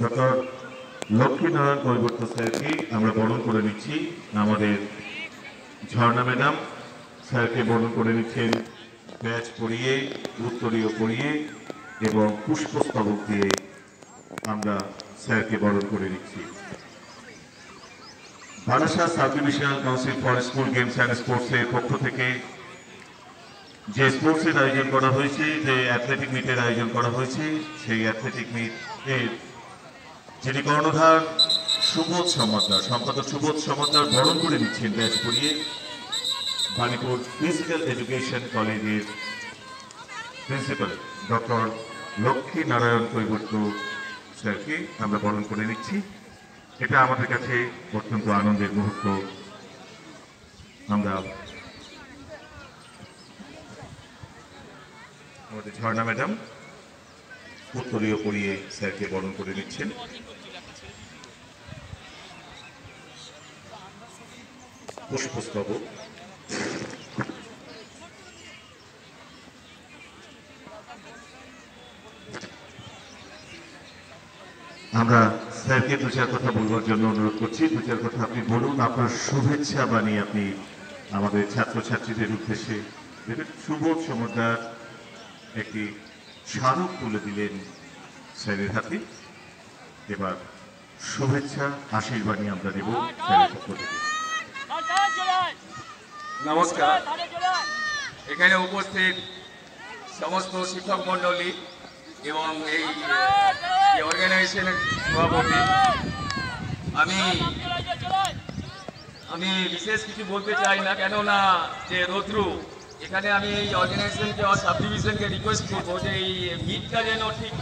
Doctor Lakshminarayan কৈবর্ত স্যারকে আমরা বরণ করে নিচ্ছি। আমাদের ঝর্ণা ম্যাডাম স্যারকে বরণ করে নিচ্ছেন ব্যাচ পরিয়ে, উত্তরীয় পরিয়ে এবং পুষ্পস্তবক দিয়ে আমরা স্যারকে বরণ করে নিচ্ছি। Barasat sub divisional council for school games and স্পোর্টসের পক্ষ থেকে যে স্পোর্টসের আয়োজন করা হয়েছে, যে অ্যাথলেটিক মিটের আয়োজন করা হয়েছে, সেই অ্যাথলেটিক মিটের যিনি কর্ণধার সুবোধ সমাদ্দার, সম্পাদক সুবোধ সমাদ্দার বরণ করে নিচ্ছেন ব্যাচ পরিয়ে বাণীপুর ফিজিক্যাল এডুকেশন কলেজের প্রিন্সিপাল ডক্টর লক্ষ্মীনারায়ণ কৈবর্ত স্যারকে আমরা বরণ করে নিচ্ছি। এটা আমাদের কাছে অত্যন্ত আনন্দের মুহূর্ত। আমরা আমাদের ঝর্ণা ম্যাডাম উত্তরীয় পরিয়ে স্যারকে বরণ করে নিচ্ছেন। পুষ্পস্তবক আমরা স্যারকে দু চার কথা বলবার জন্য অনুরোধ করছি। দু চার কথা আপনি বলুন, আপনার শুভেচ্ছা বানিয়ে আপনি আমাদের ছাত্রছাত্রীদের উদ্দেশ্যে সুবোধ সমাদ্দার একটি স্মারক তুলে দিলেন স্যারের হাতে। এবার শুভেচ্ছা আশীর্বাণী আমরা দেব স্যারের পক্ষ থেকে। নমস্কার। এখানে উপস্থিত সমস্ত শিক্ষক মন্ডলী এবং এই অর্গানাইজেশনের সভাপতি, আমি বিশেষ কিছু বলতে চাই না, কেননা যে রৌদ্রু এখানে আমি এই অর্গানাইজেশনকে সাব ডিভিশনকে রিকোয়েস্ট করবো যে এই মিটটা যেন ঠিক